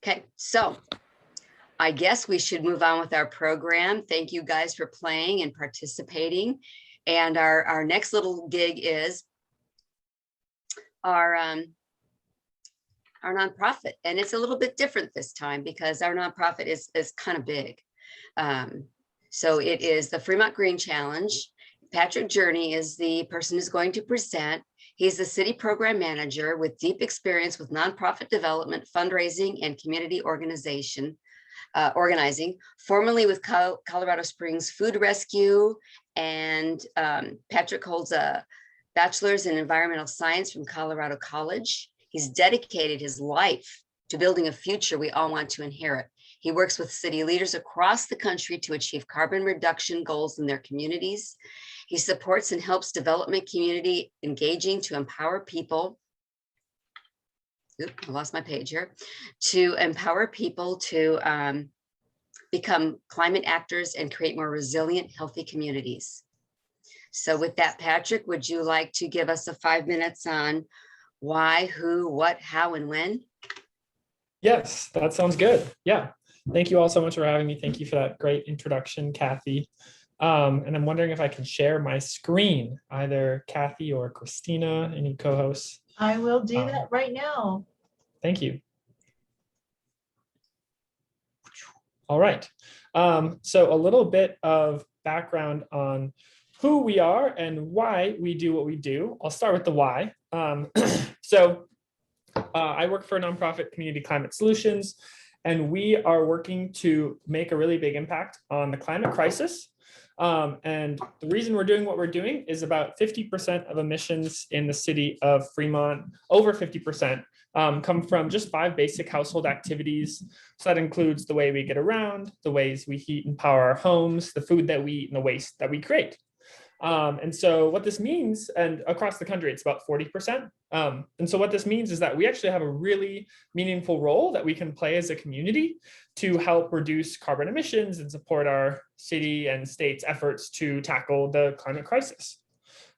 Okay, so I guess we should move on with our program. Thank you guys for playing and participating. And our next little gig is our nonprofit. And it's a little bit different this time because our nonprofit is kind of big. So it is the Fremont Green Challenge. Patrick Journey is the person who's going to present. He's the city program manager with deep experience with nonprofit development, fundraising, and community organizing, formerly with Colorado Springs Food Rescue. And Patrick holds a bachelor's in environmental science from Colorado College. He's dedicated his life to building a future we all want to inherit. He works with city leaders across the country to achieve carbon reduction goals in their communities. He supports and helps development community engaging to empower people. Oops, I lost my page here. To empower people to become climate actors and create more resilient, healthy communities. So with that, Patrick, would you like to give us a 5 minutes on why, who, what, how, and when? Yes, that sounds good. Yeah. Thank you all so much for having me. Thank you for that great introduction, Kathy. And I'm wondering if I can share my screen, either Kathy or Christina, any co-hosts. I will do that right now. Thank you. All right. So a little bit of background on who we are and why we do what we do. I'll start with the why. I work for a nonprofit, Community Climate Solutions, and we are working to make a really big impact on the climate crisis. And the reason we're doing what we're doing is about 50% of emissions in the city of Fremont, over 50%, come from just 5 basic household activities. So that includes the way we get around, the ways we heat and power our homes, the food that we eat, and the waste that we create. And so what this means, and across the country, it's about 40%. And so what this means is that we actually have a really meaningful role that we can play as a community to help reduce carbon emissions and support our city and state's efforts to tackle the climate crisis.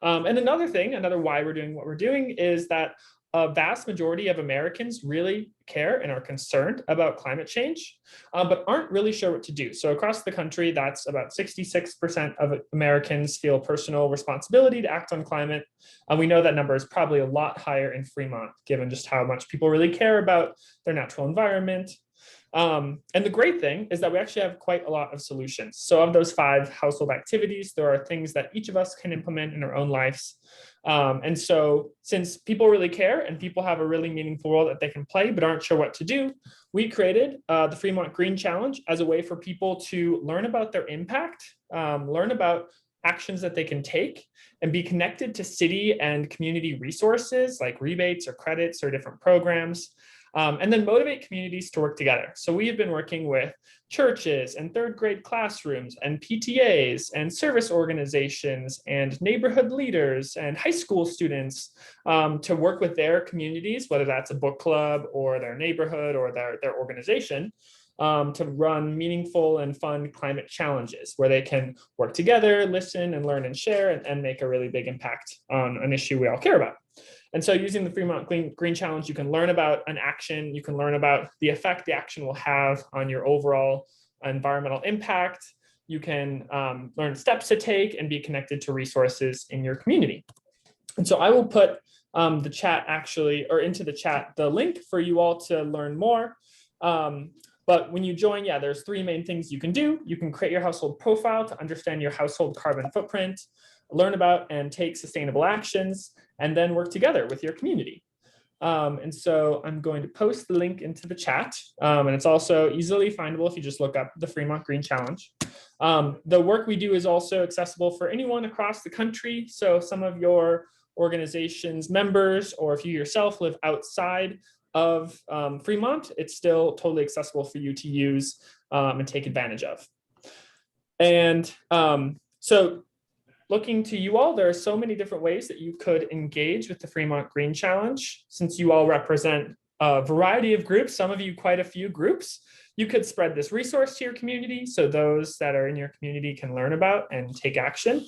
And another why we're doing what we're doing is that a vast majority of Americans really care and are concerned about climate change, but aren't really sure what to do. So across the country, that's about 66% of Americans feel personal responsibility to act on climate. And we know that number is probably a lot higher in Fremont, given just how much people really care about their natural environment. And the great thing is that we actually have quite a lot of solutions. So of those 5 household activities, there are things that each of us can implement in our own lives. And so since people really care and people have a really meaningful role that they can play but aren't sure what to do, we created the Fremont Green Challenge as a way for people to learn about their impact, learn about actions that they can take, and be connected to city and community resources like rebates or credits or different programs. And then motivate communities to work together. So we have been working with churches and 3rd grade classrooms and PTAs and service organizations and neighborhood leaders and high school students to work with their communities, whether that's a book club or their neighborhood or their organization, to run meaningful and fun climate challenges where they can work together, listen and learn and share and make a really big impact on an issue we all care about. And so using the Fremont Green Challenge, you can learn about an action, you can learn about the effect the action will have on your overall environmental impact. You can learn steps to take and be connected to resources in your community. And so I will put into the chat, the link for you all to learn more. But when you join, there's 3 main things you can do. You can create your household profile to understand your household carbon footprint, learn about and take sustainable actions, and then work together with your community. And so I'm going to post the link into the chat. And it's also easily findable if you just look up the Fremont Green Challenge. The work we do is also accessible for anyone across the country. So some of your organization's members, or if you yourself live outside of Fremont, it's still totally accessible for you to use and take advantage of. And so looking to you all, there are so many different ways that you could engage with the Fremont Green Challenge. Since you all represent a variety of groups, some of you quite a few groups, you could spread this resource to your community so those that are in your community can learn about and take action.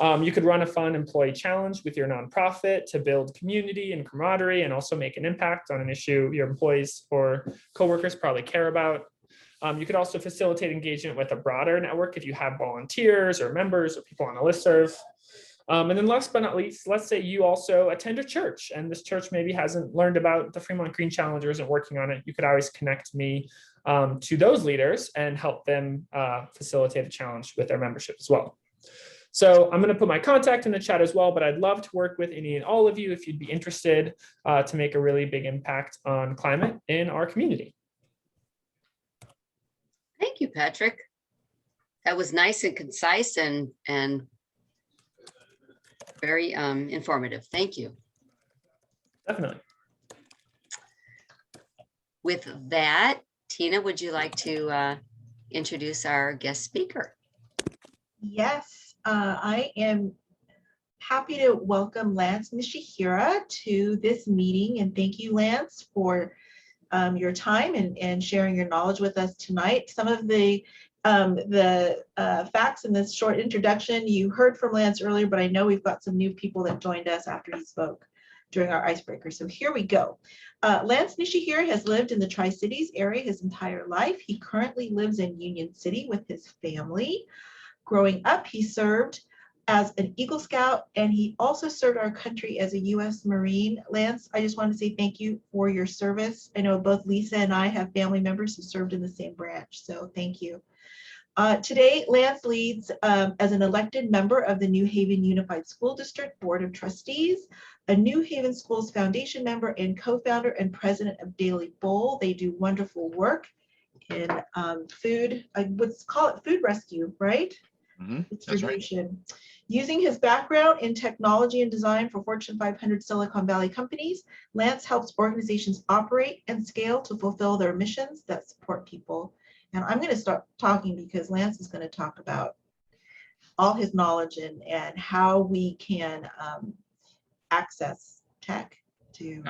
You could run a fun employee challenge with your nonprofit to build community and camaraderie and also make an impact on an issue your employees or coworkers probably care about. You could also facilitate engagement with a broader network if you have volunteers or members or people on a listserv. And then last but not least, let's say you also attend a church and this church maybe hasn't learned about the Fremont Green Challenge or isn't working on it. You could always connect me to those leaders and help them facilitate a challenge with their membership as well. So I'm going to put my contact in the chat as well, but I'd love to work with any and all of you if you'd be interested to make a really big impact on climate in our community. Thank you, Patrick. That was nice and concise and very informative. Thank you. Definitely. With that, Tina, would you like to introduce our guest speaker? Yes, I am happy to welcome Lance Nishihira to this meeting, and thank you, Lance, for your time and sharing your knowledge with us tonight. Some of the facts in this short introduction you heard from Lance earlier, but I know we've got some new people that joined us after he spoke during our icebreaker. So here we go. Lance Nishihira has lived in the Tri-Cities area his entire life. He currently lives in Union City with his family. Growing up, he served as an Eagle Scout, and he also served our country as a U.S. Marine. Lance, I just want to say thank you for your service. I know both Lisa and I have family members who served in the same branch, so thank you. Today, Lance leads as an elected member of the New Haven Unified School District Board of Trustees, a New Haven Schools Foundation member and co-founder and president of Daily Bowl. They do wonderful work in food, let's call it food rescue, right? Distribution. Right. Using his background in technology and design for Fortune 500 Silicon Valley companies, Lance helps organizations operate and scale to fulfill their missions that support people. And I'm going to start talking because Lance is going to talk about all his knowledge and how we can access tech to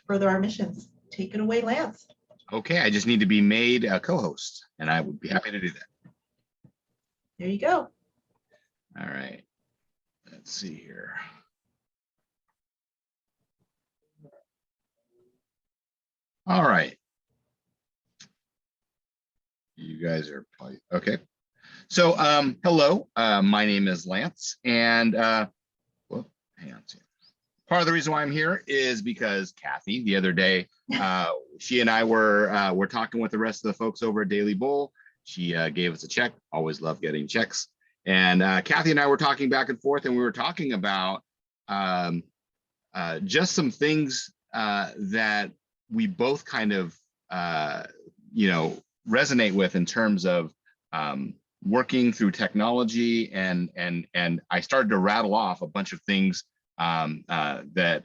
further our missions. Take it away, Lance. Okay, I just need to be made a co-host, and I would be happy to do that. There you go. All right, let's see here. All right. You guys are probably okay. So hello, my name is Lance, and well, hang on. Part of the reason why I'm here is because Kathy, the other day, she and I were talking with the rest of the folks over at Daily Bowl. She gave us a check. Always love getting checks. And Kathy and I were talking back and forth, and we were talking about just some things that we both kind of, resonate with in terms of working through technology. And I started to rattle off a bunch of things that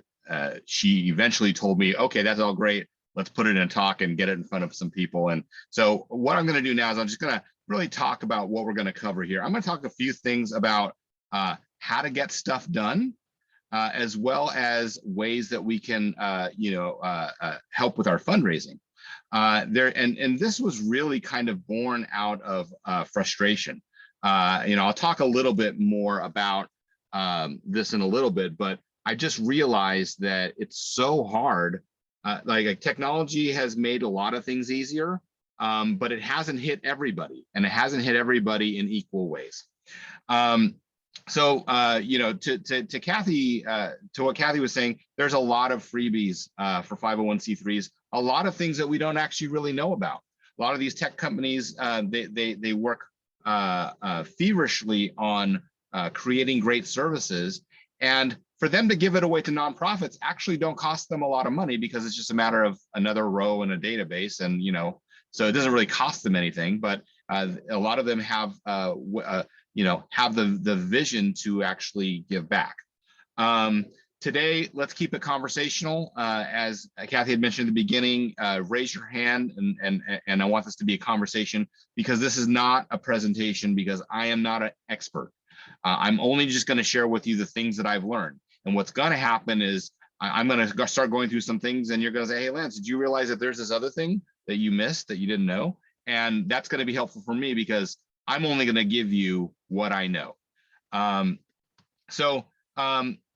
she eventually told me, okay, that's all great. Let's put it in a talk and get it in front of some people. And so what I'm going to do now is I'm just going to really talk about what we're going to cover here. I'm going to talk a few things about how to get stuff done, as well as ways that we can, help with our fundraising. And this was really kind of born out of frustration. I'll talk a little bit more about this in a little bit, but I just realized that it's so hard. Like technology has made a lot of things easier, but it hasn't hit everybody, and it hasn't hit everybody in equal ways. To Kathy, to what Kathy was saying, there's a lot of freebies for 501c3s, a lot of things that we don't actually really know about. A lot of these tech companies, they work feverishly on creating great services, and for them to give it away to nonprofits actually don't cost them a lot of money, because it's just a matter of another row in a database, and so it doesn't really cost them anything. But a lot of them have have the vision to actually give back. Today, let's keep it conversational. As Kathy had mentioned in the beginning, raise your hand, and I want this to be a conversation, because this is not a presentation, because I am not an expert. I'm only just going to share with you the things that I've learned. And what's going to happen is I'm going to start going through some things, and you're going to say, hey, Lance, did you realize that there's this other thing that you missed that you didn't know? And that's going to be helpful for me, because I'm only going to give you what I know. So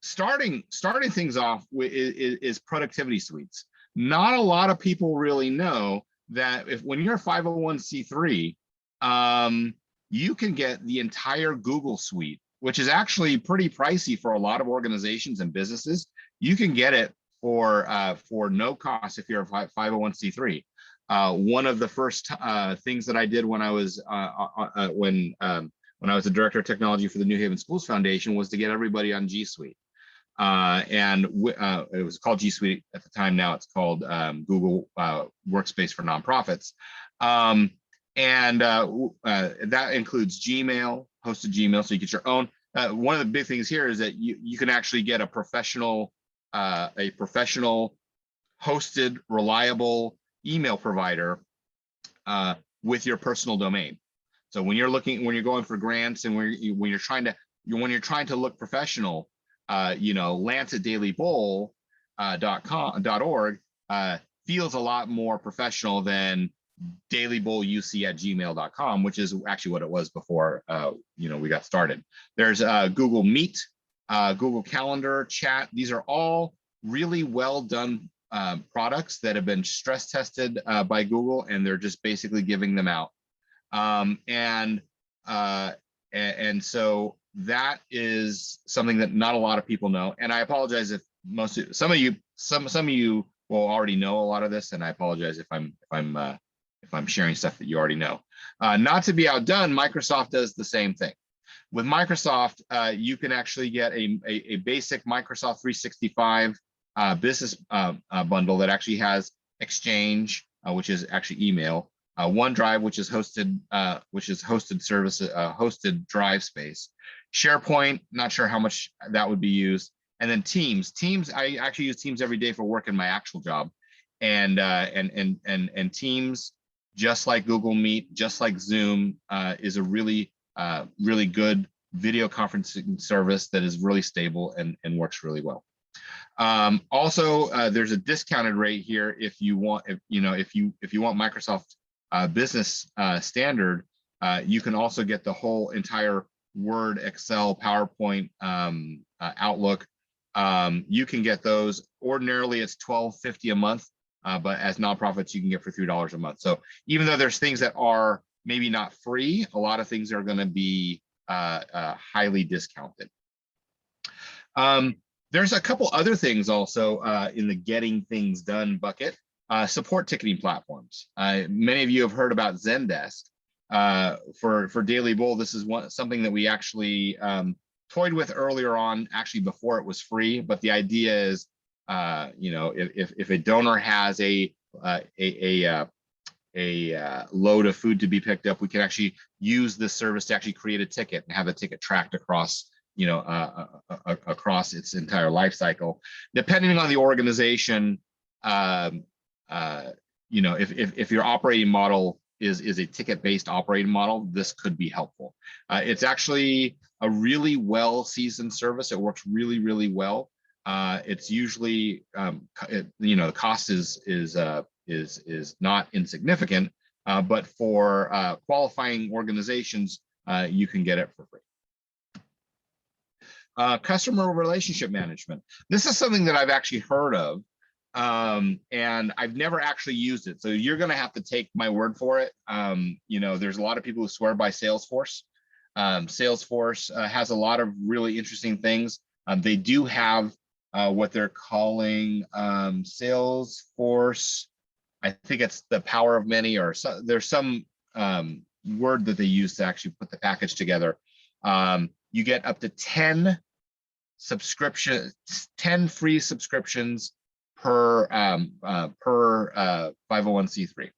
starting things off with is productivity suites. Not a lot of people really know that when you're a 501c3, you can get the entire Google suite, which is actually pretty pricey for a lot of organizations and businesses. You can get it for no cost if you're a 501c3. One of the first things that I did when I was when I was the director of technology for the New Haven Schools Foundation was to get everybody on G Suite. It was called G Suite at the time. Now it's called Google Workspace for Nonprofits. That includes Gmail, hosted Gmail, so you get your own. One of the big things here is that you can actually get a professional hosted, reliable email provider with your personal domain. So when you're going for grants and when you're trying to look professional, Lance at dailybowl.org feels a lot more professional than dailybowluc@gmail.com, which is actually what it was before we got started. There's Google Meet, Google Calendar, Chat. These are all really well done products that have been stress tested by Google, and they're just basically giving them out. And so that is something that not a lot of people know. And I apologize if some of you will already know a lot of this, and I apologize if I'm sharing stuff that you already know. Not to be outdone, Microsoft does the same thing. With Microsoft, you can actually get a basic Microsoft 365 business bundle that actually has Exchange, which is actually email, OneDrive, which is hosted service, hosted drive space, SharePoint. Not sure how much that would be used, and then Teams. I actually use Teams every day for work in my actual job, and Teams, just like Google Meet, just like Zoom, is a really good video conferencing service that is really stable and works really well. Also, there's a discounted rate here if you want Microsoft Business Standard. You can also get the whole entire Word, Excel, PowerPoint, Outlook. You can get those. Ordinarily, it's $12.50 a month, but as nonprofits, you can get for $3 a month. So even though there's things that are maybe not free, a lot of things are going to be highly discounted. There's a couple other things also in the getting things done bucket. Support ticketing platforms. Many of you have heard about Zendesk. For Daily Bowl, this is something that we actually toyed with earlier on, actually before it was free. But the idea is, if a donor has a load of food to be picked up, we can actually use this service to actually create a ticket and have the ticket tracked across across its entire life cycle. Depending on the organization, if your operating model is a ticket-based operating model, this could be helpful. It's actually a really well-seasoned service. It works really, really well. It's usually, the cost is not insignificant, but for qualifying organizations, you can get it for free. Customer relationship management. This is something that I've actually heard of, and I've never actually used it. So you're going to have to take my word for it. There's a lot of people who swear by Salesforce. Salesforce has a lot of really interesting things. They do have what they're calling Salesforce. I think it's the power of many, or there's some word that they use to actually put the package together. You get up to 10 free subscriptions per 501c3.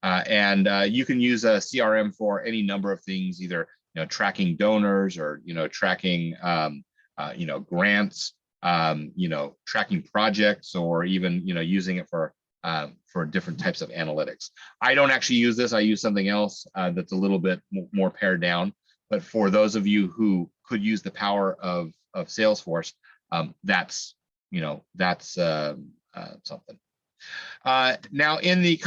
And you can use a CRM for any number of things, either tracking donors or tracking grants, tracking projects, or even using it for different types of analytics. I don't actually use this. I use something else that's a little bit more pared down. But for those of you who could use the power of Salesforce, that's something. Now, in the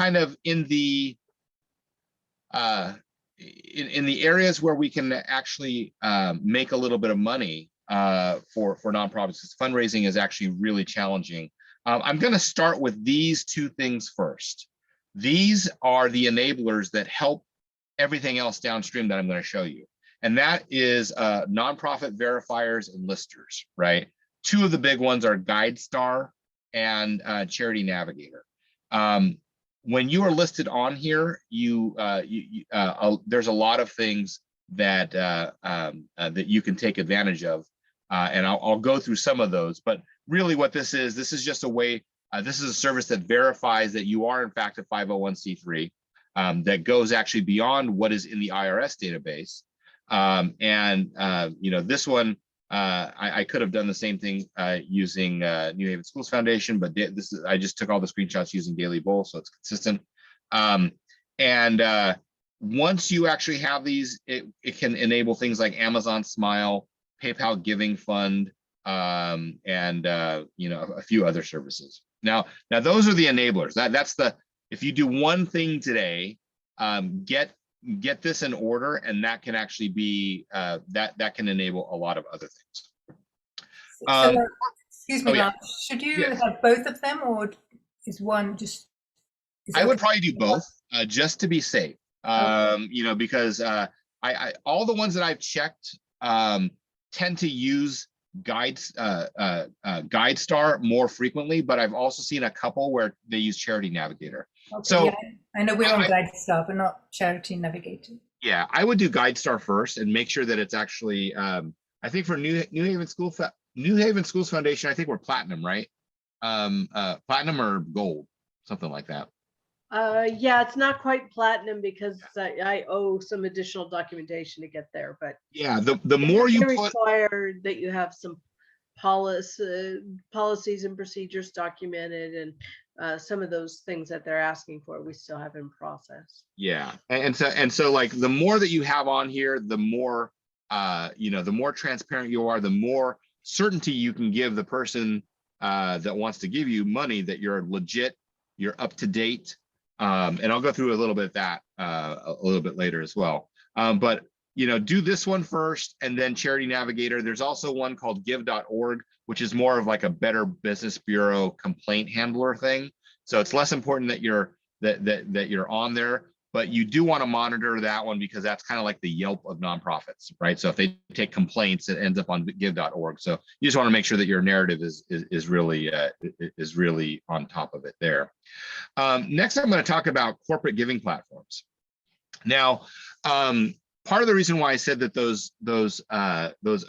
areas where we can actually make a little bit of money, for nonprofits. Because fundraising is actually really challenging. I'm going to start with these two things first. These are the enablers that help everything else downstream that I'm going to show you. And that is nonprofit verifiers and listers, right? Two of the big ones are GuideStar and Charity Navigator. When you are listed on here, there's a lot of things that that you can take advantage of, and I'll go through some of those. But really, what this is just a way. This is a service that verifies that you are in fact a 501c3, that goes actually beyond what is in the IRS database. This one, I could have done the same thing using New Haven Schools Foundation, but I just took all the screenshots using Daily Bowl, so it's consistent. Once you actually have these, it can enable things like Amazon Smile, PayPal Giving Fund, and a few other services. Now those are the enablers. That's the, if you do one thing today, get this in order, and that can actually be that can enable a lot of other things. Excuse me, yeah. Lance, should you have both of them, or is one just? I would probably do both, just to be safe. Because I all the ones that I've checked tend to use GuideStar more frequently, but I've also seen a couple where they use Charity Navigator. Okay, so yeah, I know we're on GuideStar, but not Charity Navigator. Yeah, I would do GuideStar first and make sure that it's actually. I think for New Haven Schools Foundation, I think we're platinum, right? Platinum or gold, something like that. Yeah, it's not quite platinum because I owe some additional documentation to get there, but yeah, the more you require that you have some policies and procedures documented, and some of those things that they're asking for, we still have in process. Yeah, and so like the more that you have on here, the more the more transparent you are, the more certainty you can give the person that wants to give you money that you're legit, you're up to date. And I'll go through a little bit of that a little bit later as well. But do this one first, and then Charity Navigator. There's also one called give.org, which is more of like a Better Business Bureau complaint handler thing. So it's less important that you're that you're on there, but you do want to monitor that one because that's kind of like the Yelp of nonprofits, right? So if they take complaints, it ends up on give.org. So you just want to make sure that your narrative is really on top of it there. Next, I'm going to talk about corporate giving platforms. Now, part of the reason why I said that those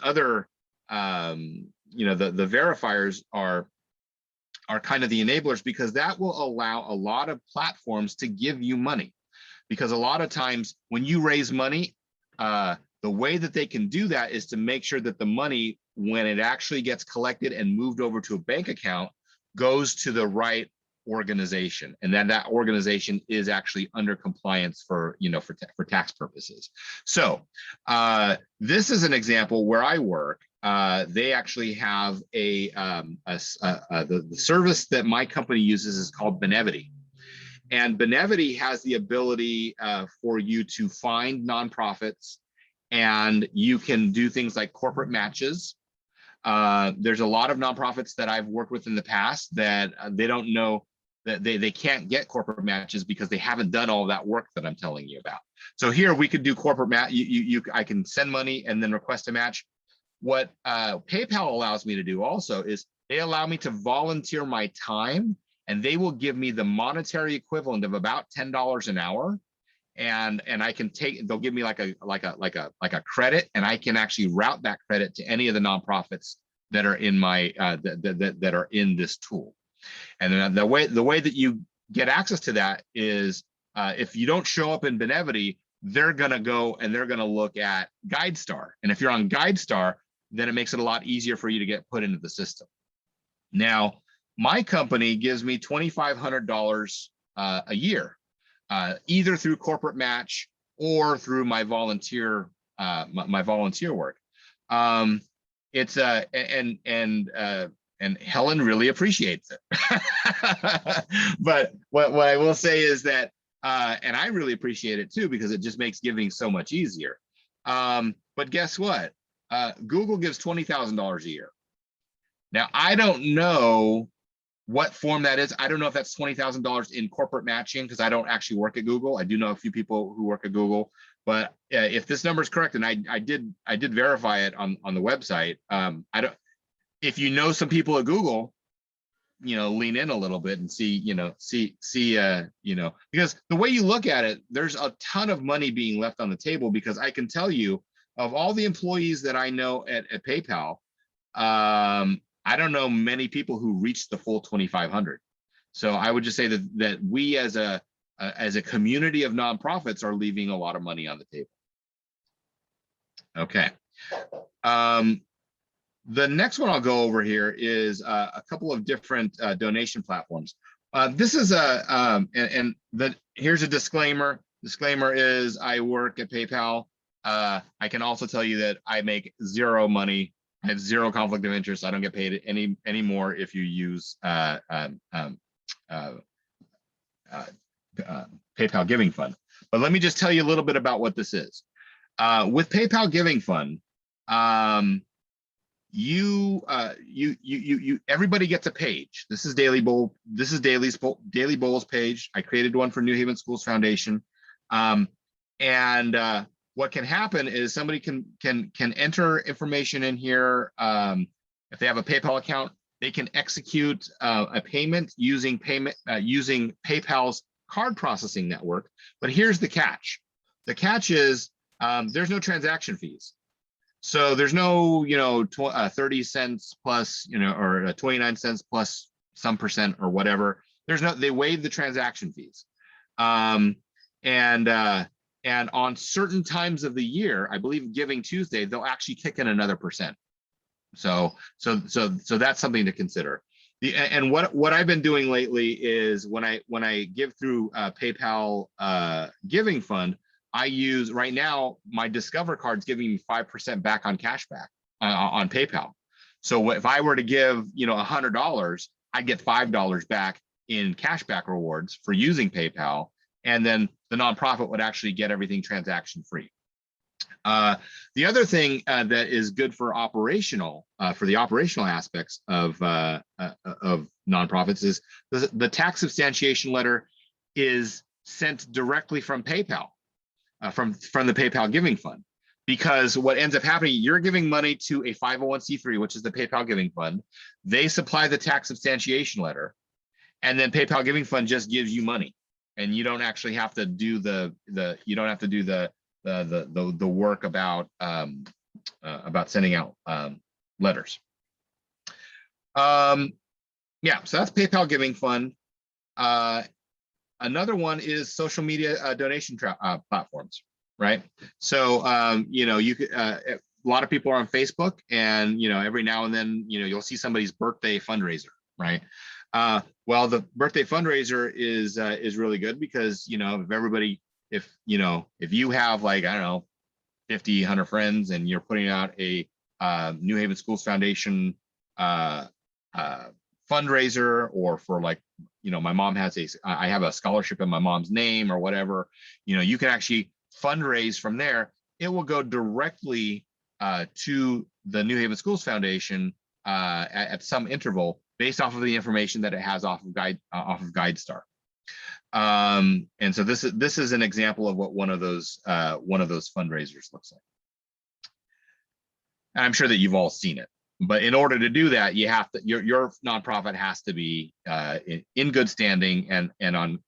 other the verifiers are kind of the enablers, because that will allow a lot of platforms to give you money. Because a lot of times when you raise money, the way that they can do that is to make sure that the money, when it actually gets collected and moved over to a bank account, goes to the right organization, and then that organization is actually under compliance for tax purposes. So this is an example where I work. They actually have the service that my company uses is called Benevity. And Benevity has the ability for you to find nonprofits, and you can do things like corporate matches. There's a lot of nonprofits that I've worked with in the past that they don't know that they can't get corporate matches because they haven't done all that work that I'm telling you about. So here we could do corporate match. I can send money and then request a match. What PayPal allows me to do also is they allow me to volunteer my time, and they will give me the monetary equivalent of about $10 an hour. And I can they'll give me like a credit, and I can actually route that credit to any of the nonprofits that are in my that are in this tool. And then the way that you get access to that is if you don't show up in Benevity, they're gonna go and they're gonna look at GuideStar. And if you're on GuideStar, then it makes it a lot easier for you to get put into the system. Now, my company gives me $2,500 a year, either through corporate match or through my volunteer my volunteer work. It's and Helen really appreciates it. But what I will say is that, and I really appreciate it too, because it just makes giving so much easier. But guess what? Google gives $20,000 a year. Now, I don't know what form that is. I don't know if that's $20,000 in corporate matching, because I don't actually work at Google. I do know a few people who work at Google, but if this number is correct, and I did verify it on the website. I don't. If you know some people at Google, lean in a little bit and see, because the way you look at it, there's a ton of money being left on the table, because I can tell you, of all the employees that I know at PayPal, I don't know many people who reached the full 2,500. So I would just say that we as a community of nonprofits are leaving a lot of money on the table. Okay. The next one I'll go over here is a couple of different donation platforms. This is here's a disclaimer. Disclaimer is I work at PayPal. I can also tell you that I make zero money. I have zero conflict of interest. I don't get paid any more if you use PayPal Giving Fund. But let me just tell you a little bit about what this is. With PayPal Giving Fund, everybody gets a page. This is Daily Bowl. This is Daily Bowl's page. I created one for New Haven Schools Foundation. What can happen is somebody can enter information in here. If they have a PayPal account, they can execute a payment using PayPal's card processing network. But here's the catch. The catch is there's no transaction fees. So there's no 30 cents plus or 29 cents plus some percent or whatever. They waive the transaction fees. And on certain times of the year, I believe Giving Tuesday, they'll actually kick in another percent. So that's something to consider. And what I've been doing lately is when I give through PayPal Giving Fund, I use right now my Discover card's giving me 5% back on cashback on PayPal. So if I were to give $100, I'd get $5 back in cashback rewards for using PayPal. And then the nonprofit would actually get everything transaction free. The other thing that is good for the operational aspects of nonprofits is the tax substantiation letter is sent directly from PayPal, from the PayPal Giving Fund. Because what ends up happening, you're giving money to a 501c3, which is the PayPal Giving Fund. They supply the tax substantiation letter, and then PayPal Giving Fund just gives you money. And you don't actually have to do the work about sending out letters. Yeah, so that's PayPal Giving Fund. Another one is social media donation platforms, right? So you could a lot of people are on Facebook, and every now and then you'll see somebody's birthday fundraiser, right? Well, the birthday fundraiser is really good because if you have, like, I don't know, 50, 100 friends, and you're putting out a New Haven Schools Foundation fundraiser, or for, like, my mom I have a scholarship in my mom's name or whatever, you can actually fundraise from there. It will go directly to the New Haven Schools Foundation at some interval, based off of the information that it has off of GuideStar. And so this is an example of what one of those fundraisers looks like. And I'm sure that you've all seen it, but in order to do that, you have to your nonprofit has to be in good standing and on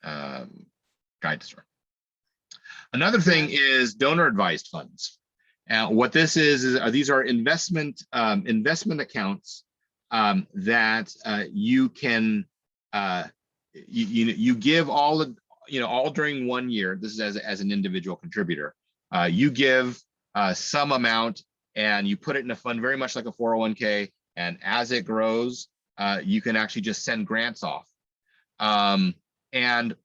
GuideStar. Another thing is donor advised funds. What this is these are investment accounts that you can you give all during 1 year. This is as an individual contributor. You give some amount and you put it in a fund, very much like a 401k. And as it grows, you can actually just send grants off. And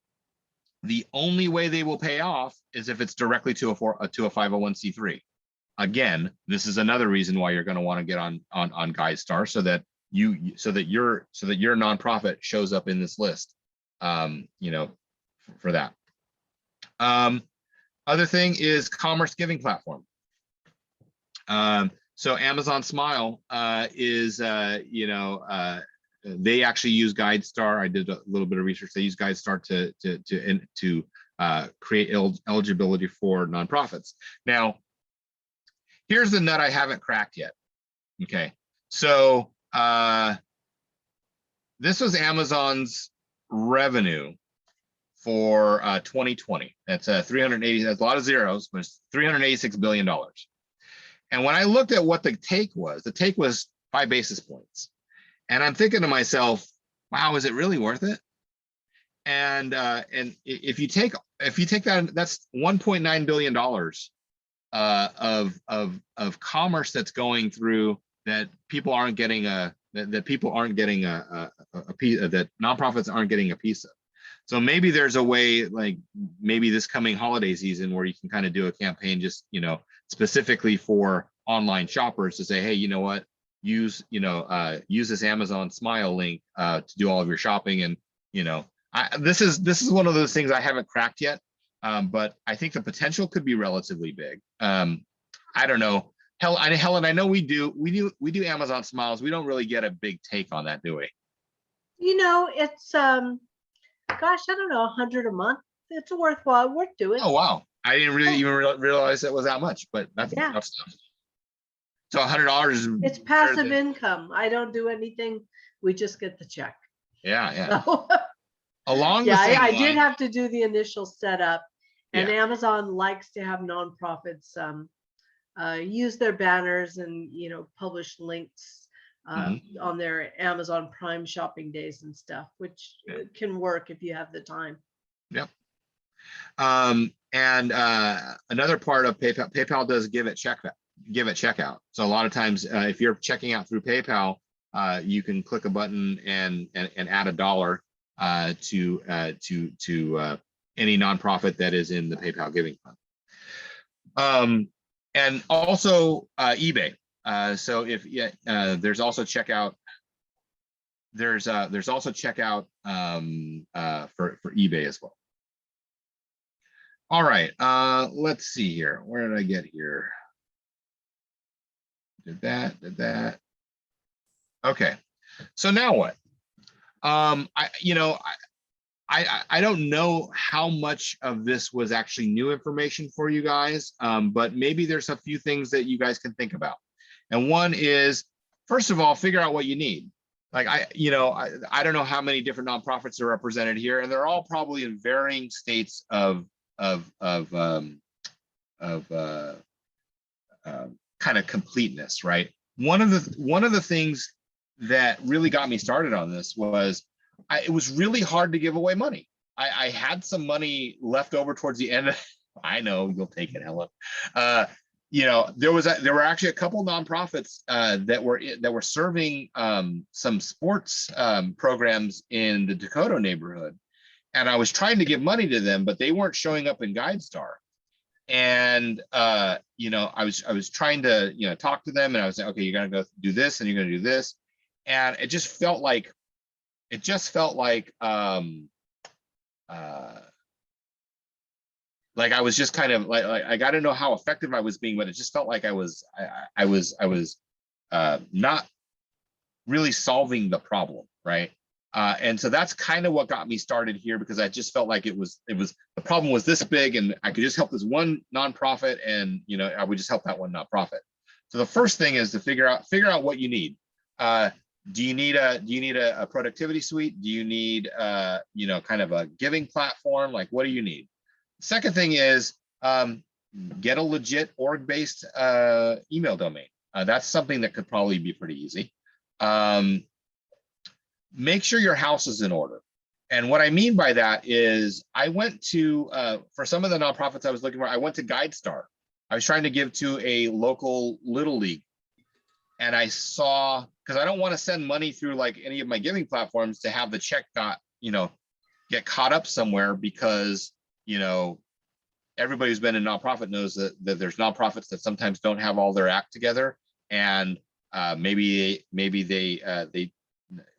the only way they will pay off is if it's directly to a 501c3. Again, this is another reason why you're going to want to get on GuideStar, so that your nonprofit shows up in this list, for that. Other thing is commerce giving platform. So Amazon Smile is, they actually use GuideStar. I did a little bit of research. They use GuideStar to create eligibility for nonprofits. Now, here's the nut I haven't cracked yet. Okay, so this was Amazon's revenue for 2020. That's 380. That's a lot of zeros, but it's $386 billion. And when I looked at what the take was 5 basis points. And I'm thinking to myself, wow, is it really worth it? And if you take that, that's $1.9 billion of commerce that's going through that people aren't getting a piece, that nonprofits aren't getting a piece of. So maybe there's a way, like maybe this coming holiday season, where you can kind of do a campaign just, specifically for online shoppers to say, hey, you know what, use this Amazon Smile link to do all of your shopping. And this is one of those things I haven't cracked yet, but I think the potential could be relatively big. I don't know, Helen, I know we do Amazon Smiles. We don't really get a big take on that, do we? It's gosh, I don't know, 100 a month. It's worth doing. Oh wow, I didn't really even realize it was that much, but that's so $100. It's passive income. I don't do anything. We just get the check. Yeah. So, Along the yeah, same I line, did have to do the initial setup, and Yeah. Amazon likes to have nonprofits use their banners and publish links on their Amazon Prime shopping days and stuff, which can work if you have the time. Yep. And another part of PayPal does give it checkout. So a lot of times, if you're checking out through PayPal, you can click a button and add $1 to any nonprofit that is in the PayPal Giving Fund. And also eBay. So if there's also checkout. There's also checkout for eBay as well. All right, let's see here. Where did I get here? Did that. Okay, so now what? I don't know how much of this was actually new information for you guys, but maybe there's a few things that you guys can think about. And one is, first of all, figure out what you need. Like I don't know how many different nonprofits are represented here, and they're all probably in varying states of kind of completeness, right? One of the things that really got me started on this was it was really hard to give away money. I had some money left over towards the end. I know, you'll take it, Helen. There were actually a couple nonprofits that were serving some sports programs in the Dakota neighborhood, and I was trying to give money to them, but they weren't showing up in GuideStar. And I was trying to talk to them, and I was like, okay, you're gonna go do this, and you're gonna do this, and it just felt like like I was just kind of like I got to know how effective I was being, but it just felt like I was not really solving the problem, right? And so that's kind of what got me started here, because I just felt like it was the problem was this big, and I could just help this one nonprofit, and I would just help that one nonprofit. So the first thing is to figure out what you need. Do you need a productivity suite? Do you need kind of a giving platform? Like, what do you need? Second thing is get a legit org-based email domain. That's something that could probably be pretty easy. Make sure your house is in order. And what I mean by that is I went to, for some of the nonprofits I was looking for, I went to GuideStar. I was trying to give to a local Little League. And I saw, because I don't want to send money through like any of my giving platforms to have the check get caught up somewhere, because everybody who's been in nonprofit knows that there's nonprofits that sometimes don't have all their act together, and maybe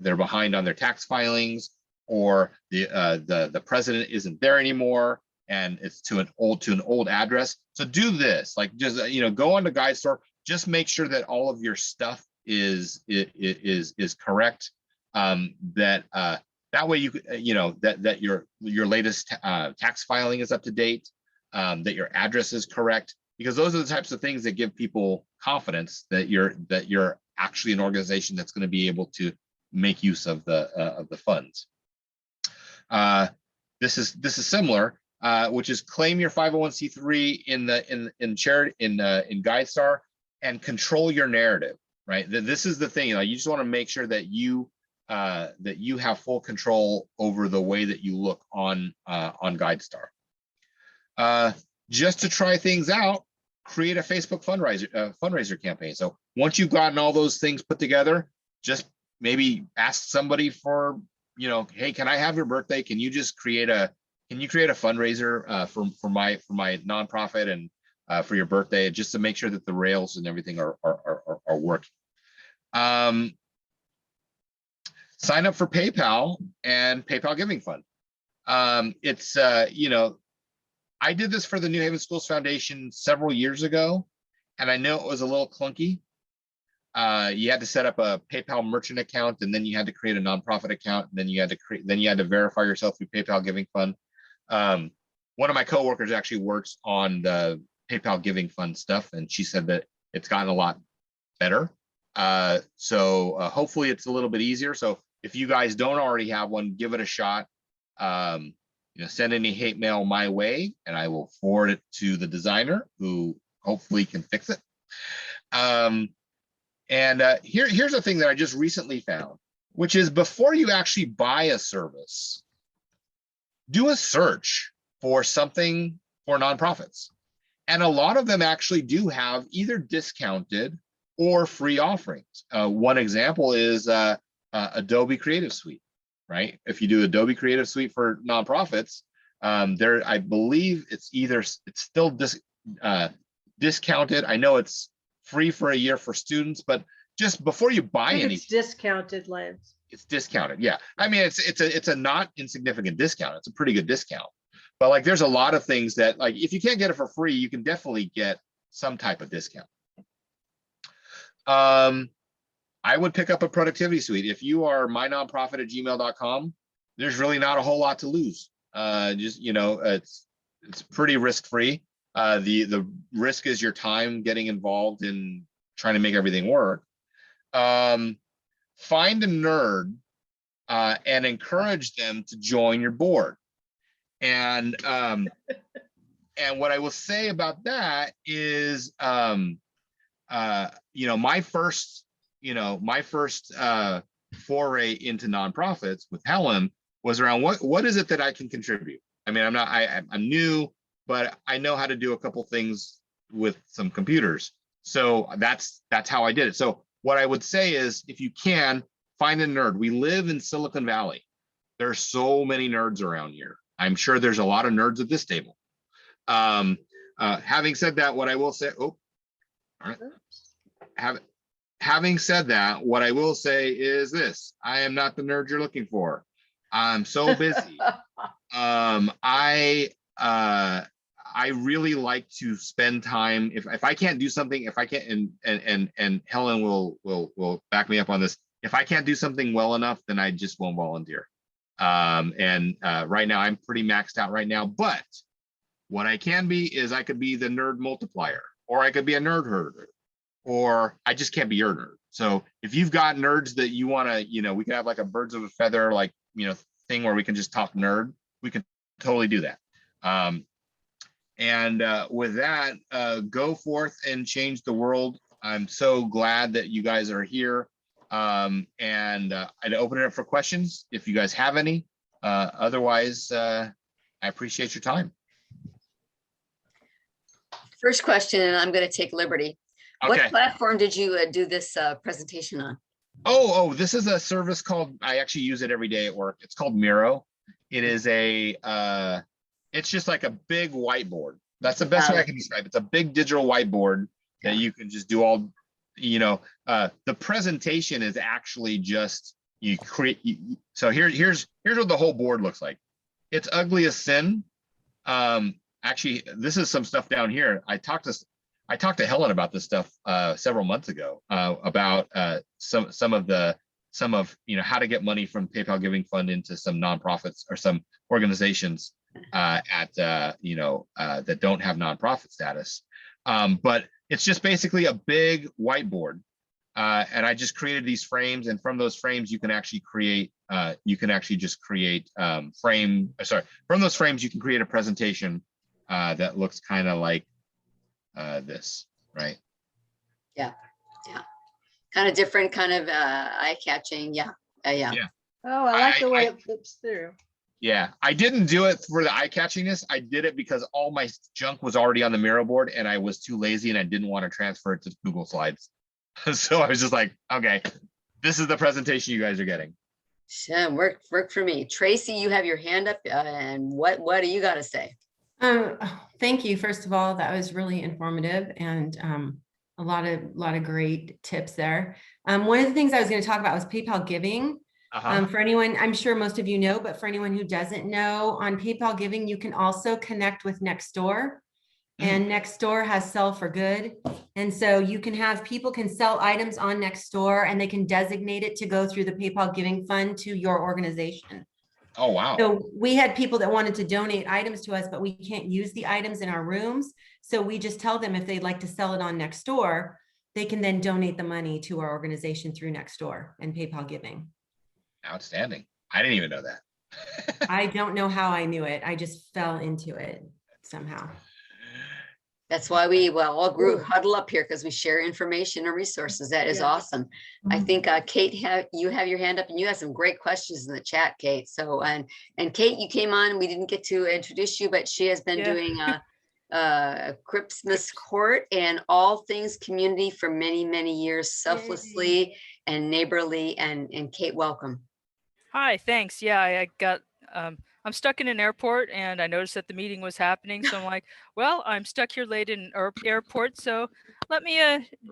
they're behind on their tax filings, or the president isn't there anymore, and it's to an old address. So do this, like just go onto GuideStar, just make sure that all of your stuff is correct. That way that your latest tax filing is up to date, that your address is correct, because those are the types of things that give people confidence that you're actually an organization that's going to be able to make use of the funds. This is similar, which is claim your 501c3 in charity in GuideStar and control your narrative. Right. This is the thing. You just want to make sure that you have full control over the way that you look on GuideStar. Just to try things out, create a Facebook fundraiser campaign. So once you've gotten all those things put together, just maybe ask somebody for, hey, can I have your birthday? Can you create a fundraiser for my nonprofit and for your birthday, just to make sure that the rails and everything are working. Sign up for PayPal and PayPal Giving Fund. I did this for the New Haven Schools Foundation several years ago, and I know it was a little clunky. You had to set up a PayPal merchant account, and then you had to create a nonprofit account, and then you had to verify yourself through PayPal Giving Fund. One of my coworkers actually works on the PayPal Giving Fund stuff, and she said that it's gotten a lot better. So hopefully it's a little bit easier. So if you guys don't already have one, give it a shot. Send any hate mail my way, and I will forward it to the designer, who hopefully can fix it. Here's a thing that I just recently found, which is before you actually buy a service, do a search for something for nonprofits. And a lot of them actually do have either discounted or free offerings. One example is Adobe Creative Suite, right? If you do Adobe Creative Suite for nonprofits, I believe it's still discounted. I know it's free for a year for students, but just before you buy anything, it's discounted, Lance. It's discounted. Yeah, I mean it's a not insignificant discount. It's a pretty good discount. But like, there's a lot of things that, like, if you can't get it for free, you can definitely get some type of discount. I would pick up a productivity suite. If you are mynonprofit@gmail.com, there's really not a whole lot to lose. It's pretty risk-free. The risk is your time getting involved in trying to make everything work. Find a nerd and encourage them to join your board. And what I will say about that is, my first foray into nonprofits with Helen was around what is it that I can contribute. I mean, I'm new, but I know how to do a couple things with some computers. So that's how I did it. So what I would say is, if you can, find a nerd. We live in Silicon Valley. There are so many nerds around here. I'm sure there's a lot of nerds at this table. Having said that, what I will say, having said that, what I will say is this: I am not the nerd you're looking for. I'm so busy. I really like to spend time. If I can't do something, if I can't, and Helen will back me up on this. If I can't do something well enough, then I just won't volunteer. Right now I'm pretty maxed out right now, but what I can be is I could be the nerd multiplier, or I could be a nerd herder, or I just can't be your nerd. So if you've got nerds that you want to, we could have like a birds of a feather, thing where we can just talk nerd. We can totally do that. With that, go forth and change the world. I'm so glad that you guys are here. I'd open it up for questions if you guys have any. Otherwise, I appreciate your time. First question, and I'm going to take liberty. Okay. What platform did you do this presentation on? Oh, this is a service called, I actually use it every day at work. It's called Miro. It is it's just like a big whiteboard. That's the best way I can describe it. It's a big digital whiteboard that you can just do all, the presentation is actually just, you create. So here's what the whole board looks like. It's ugly as sin. Actually, this is some stuff down here. I talked to I talked to Helen about this stuff several months ago about some of how to get money from PayPal Giving Fund into some nonprofits or some organizations that don't have nonprofit status. But it's just basically a big whiteboard. And I just created these frames, and from those frames, you can actually create, from those frames, you can create a presentation that looks kind of like this, right? Yeah. Kind of different, kind of eye-catching. Yeah. Oh, I like the way it flips through. Yeah, I didn't do it for the eye-catchiness. I did it because all my junk was already on the Miro board, and I was too lazy and I didn't want to transfer it to Google Slides. So I was just like, okay, this is the presentation you guys are getting. Work for me. Tracy, you have your hand up, and what do you got to say? Thank you. First of all, that was really informative, and a lot of great tips there. One of the things I was going to talk about was PayPal Giving. For anyone, I'm sure most of you know, but for anyone who doesn't know, on PayPal Giving, you can also connect with Nextdoor, and Nextdoor has Sell for Good. And so you can have people can sell items on Nextdoor, and they can designate it to go through the PayPal Giving Fund to your organization. Oh, wow. So we had people that wanted to donate items to us, but we can't use the items in our rooms. So we just tell them if they'd like to sell it on Nextdoor, they can then donate the money to our organization through Nextdoor and PayPal Giving. Outstanding. I didn't even know that. I don't know how I knew it. I just fell into it somehow. That's why we all huddle up here, because we share information and resources. That is awesome. I think Kate, you have your hand up, and you have some great questions in the chat, Kate. So and Kate, you came on. We didn't get to introduce you, but she has been doing a Christmas court and all things community for many years, selflessly and neighborly. And Kate, welcome. Hi, thanks. Yeah, I got, I'm stuck in an airport, and I noticed that the meeting was happening. So I'm like, well, I'm stuck here late in an airport, so let me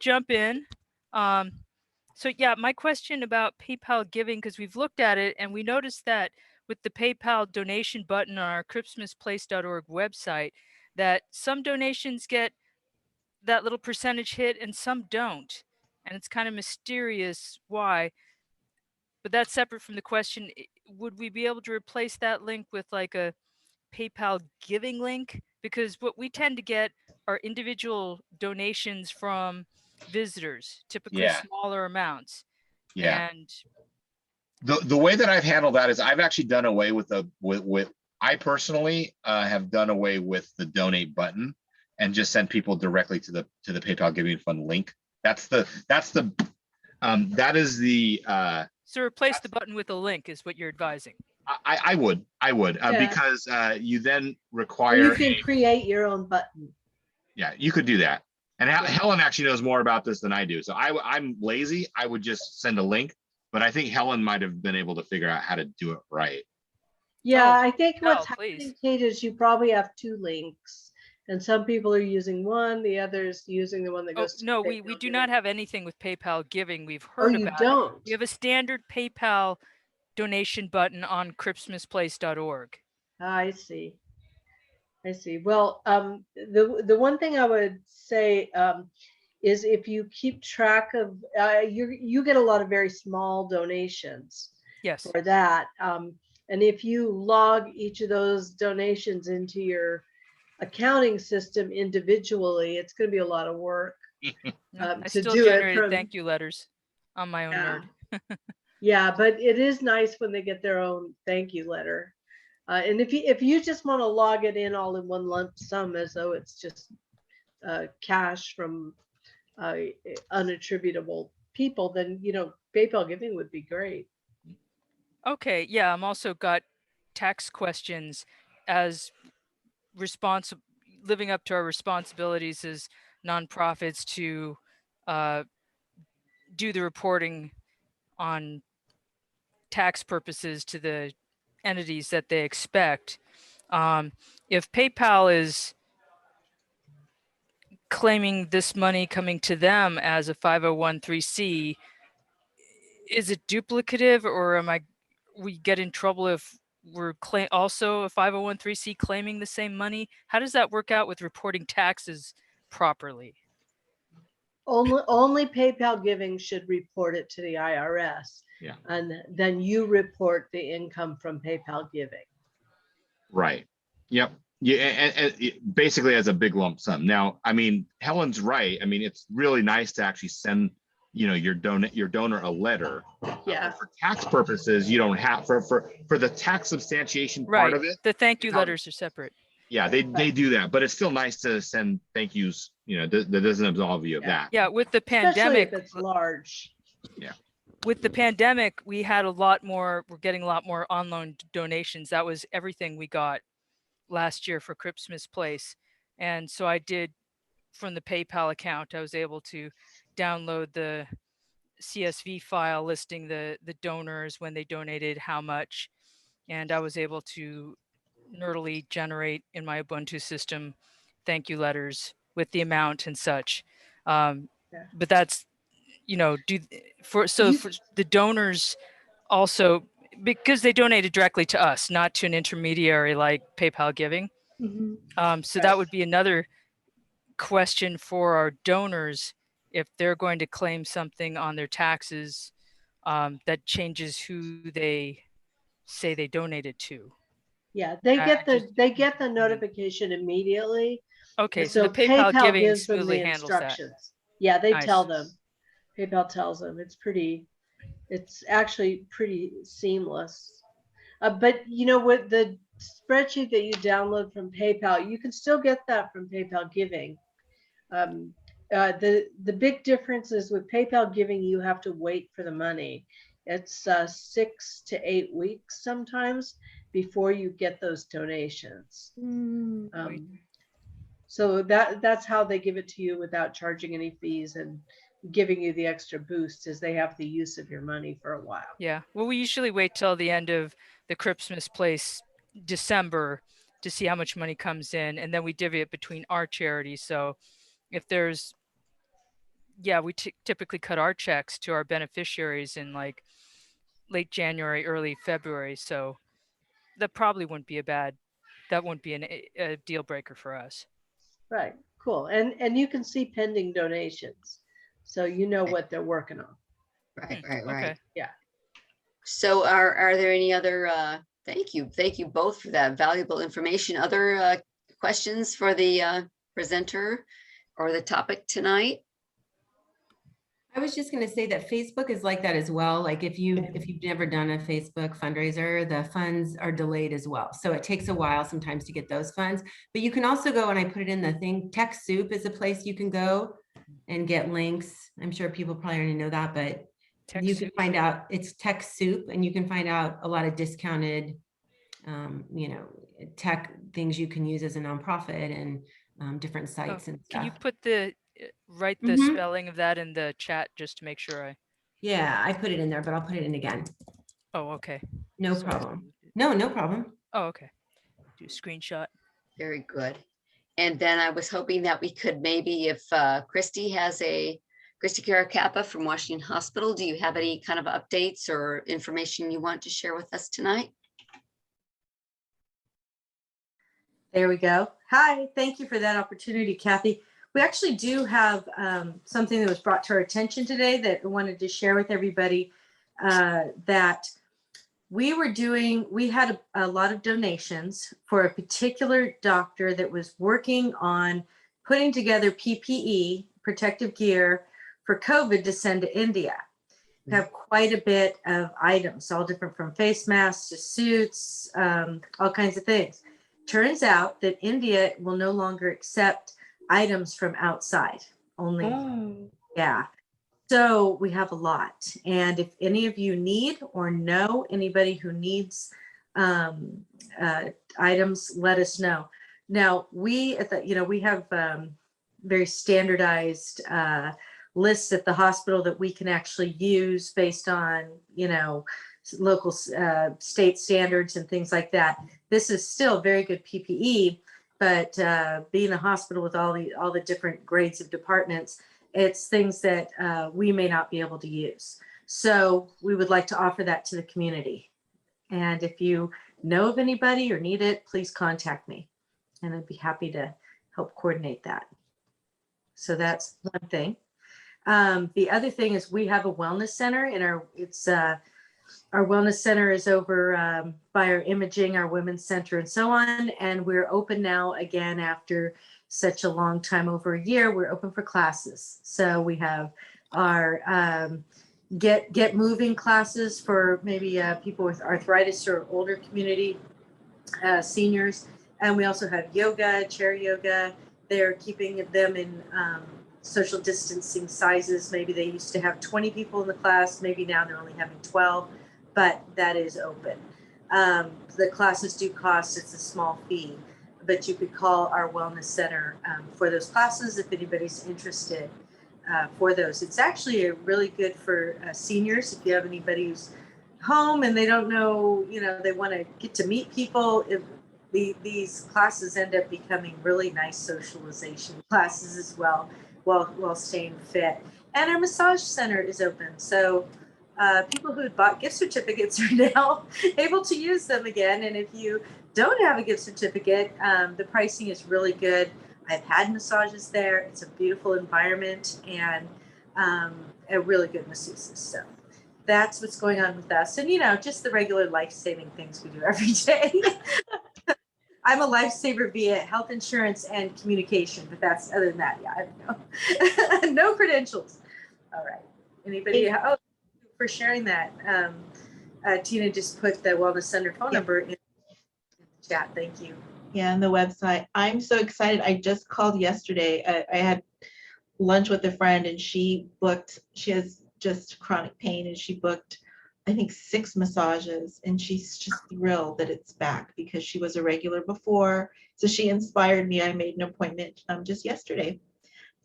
jump in. So yeah, my question about PayPal Giving, because we've looked at it and we noticed that with the PayPal donation button on our christmasplace.org website, that some donations get that little percentage hit and some don't. And it's kind of mysterious why. But that's separate from the question. Would we be able to replace that link with like a PayPal Giving link? Because what we tend to get are individual donations from visitors, typically smaller amounts. Yeah. And the way that I've handled that is I've actually done away with I personally have done away with the donate button and just send people directly to the PayPal Giving Fund link. That is the so replace the button with a link is what you're advising. I would because you then require you can create your own button. Yeah, you could do that. And Helen actually knows more about this than I do. So I'm lazy. I would just send a link, but I think Helen might have been able to figure out how to do it right. Yeah, I think what's happening, Kate, is you probably have two links, and some people are using one, the others using the one that goes to no, PayPal we do not have anything with PayPal Giving. We've heard about it. We have a standard PayPal donation button on christmasplace.org. I see. Well, the one thing I would say is if you keep track of, you get a lot of very small donations. Yes. For that. And if you log each of those donations into your accounting system individually, it's going to be a lot of work. I still generated thank you letters on my own nerd. Yeah, but it is nice when they get their own thank you letter. And if you just want to log it in all in one lump sum as though it's just cash from unattributable people, then PayPal Giving would be great. Okay, yeah, I'm also got tax questions as living up to our responsibilities as nonprofits to do the reporting on tax purposes to the entities that they expect. If PayPal is claiming this money coming to them as a 501(c), is it duplicative, or we get in trouble if we're also a 501(c) claiming the same money? How does that work out with reporting taxes properly? Only PayPal giving should report it to the IRS. Yeah. And then you report the income from PayPal giving. Right. Yep. Yeah. And it basically as a big lump sum. Now, I mean, Helen's right. I mean, it's really nice to actually send, your donor a letter. Yeah. For tax purposes, you don't have for the tax substantiation part Right. of it. The thank you How- letters are separate. Yeah, they do that, but it's still nice to send thank yous, that doesn't absolve you of that. Yeah, with the Especially pandemic, if it's large. with the pandemic, we're getting a lot more online donations. That was everything we got last year for Christmas Place. And so I did, from the PayPal account, I was able to download the CSV file listing the donors, when they donated, how much. And I was able to nerdily generate in my Ubuntu system thank you letters with the amount and such. Yeah. But that's, for the donors also, because they donated directly to us, not to an intermediary like PayPal giving. Mhm. So that would be another question for our donors. If they're going to claim something on their taxes, that changes who they say they donated to. Yeah, they I get just- the notification immediately. Okay, And so the PayPal giving gives them smoothly the handles that. instructions. Yeah, they Nice. tell them. PayPal tells them. It's actually pretty seamless. But you know what, the spreadsheet that you download from PayPal, you can still get that from PayPal giving. The big difference is with PayPal giving, you have to wait for the money. It's 6 to 8 weeks sometimes before you get those donations. So that's how they give it to you without charging any fees and giving you the extra boost, is they have the use of your money for a while. Yeah. Well, we usually wait till the end of the Christmas Place, December, to see how much money comes in, and then we divvy it between our charities. So if there's, we typically cut our checks to our beneficiaries in like late January, early February. So that probably wouldn't be that wouldn't be a deal breaker for us. Right. Cool. And you can see pending donations, so you know what they're working on. Right. Okay. Yeah. So are there any other, thank you both for that valuable information. Other questions for the presenter or the topic tonight? I was just going to say that Facebook is like that as well. Like if you've never done a Facebook fundraiser, the funds are delayed as well. So it takes a while sometimes to get those funds, but you can also go, and I put it in the thing, TechSoup is a place you can go and get links. I'm sure people probably already know that, but you can find out, it's TechSoup, and you can find out a lot of discounted, tech things you can use as a nonprofit, and different sites and stuff. Can you put write the spelling of that in the chat just to make sure Yeah, I put it in there, but I'll put it in again. Oh, okay. No problem. No problem. Oh, okay. Do a screenshot. Very good. And then I was hoping that we could maybe, if Christy Caracappa from Washington Hospital, do you have any kind of updates or information you want to share with us tonight? There we go. Hi, thank you for that opportunity, Kathy. We actually do have something that was brought to our attention today that I wanted to share with everybody, that we had a lot of donations for a particular doctor that was working on putting together PPE, protective gear, for COVID to send to India. We have quite a bit of items, all different, from face masks to suits, all kinds of things. Turns out that India will no longer accept items from outside only. Yeah. So we have a lot. And if any of you need or know anybody who needs items, let us know. Now we have very standardized lists at the hospital that we can actually use based on, local state standards and things like that. This is still very good PPE, but being a hospital with all the different grades of departments, it's things that we may not be able to use. So we would like to offer that to the community. And if you know of anybody or need it, please contact me, and I'd be happy to help coordinate that. So that's one thing. The other thing is we have a wellness center and our wellness center is over by our imaging, our women's center and so on. And we're open now again after such a long time, over a year. We're open for classes. So we have our get moving classes for maybe people with arthritis or older community seniors. And we also have yoga, chair yoga. They're keeping them in social distancing sizes. Maybe they used to have 20 people in the class. Maybe now they're only having 12, but that is open. The classes do cost, it's a small fee, but you could call our wellness center for those classes if anybody's interested for those. It's actually really good for seniors. If you have anybody who's home and they don't know, they want to get to meet people, these classes end up becoming really nice socialization classes as well, while staying fit. And our massage center is open. So people who had bought gift certificates are now able to use them again. And if you don't have a gift certificate, the pricing is really good. I've had massages there. It's a beautiful environment and a really good masseuses. So that's what's going on with us. And, just the regular life-saving things we do every day. I'm a lifesaver via health insurance and communication, but that's other than that. Yeah, I don't know. No credentials. All right. Anybody? Oh, for sharing that. Tina just put the Wellness Center phone number in the chat. Thank you. Yeah, and the website. I'm so excited. I just called yesterday. I had lunch with a friend and she has just chronic pain and she booked, I think, 6 massages, and she's just thrilled that it's back because she was a regular before. So she inspired me. I made an appointment just yesterday.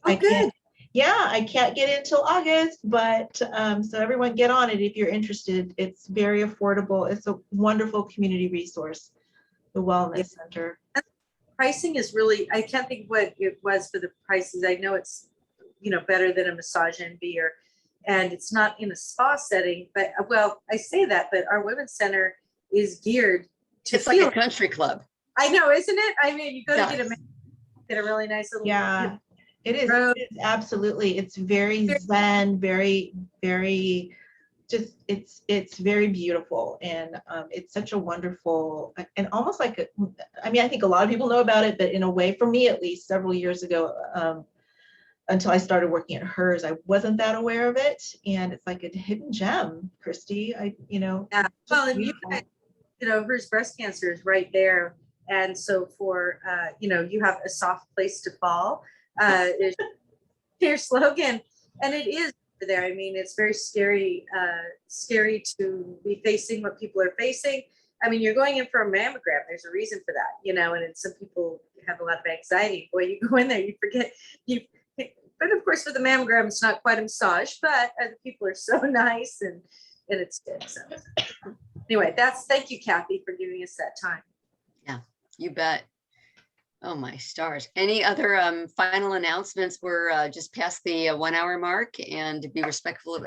Oh, good. I can't get in until August, but so everyone get on it if you're interested. It's very affordable. It's a wonderful community resource, the Wellness Center. Pricing is really, I can't think what it was for the prices. I know it's, better than a massage NV and it's not in a spa setting, but I say that, but our women's center is geared to It's like a country club. I know, isn't it? I mean, you go to get a really nice little. Yeah, it is. It is absolutely. It's very zen, very, very, just it's very beautiful, and it's such a wonderful and almost like I think a lot of people know about it, but in a way, for me at least, several years ago. Until I started working at hers, I wasn't that aware of it, and it's like a hidden gem, Christy. Yeah. Well, and hers breast cancer is right there, and so for you have a soft place to fall. Is your slogan, and it is there. I mean, it's very scary to be facing what people are facing. I mean, you're going in for a mammogram. There's a reason for that, and some people have a lot of anxiety. Boy, you go in there, you forget But of course, for the mammogram, it's not quite a massage, but the people are so nice and it's good. So anyway, thank you, Kathy, for giving us that time. Yeah, you bet. Oh my stars. Any other final announcements? We're just past the 1 hour mark, and to be respectful of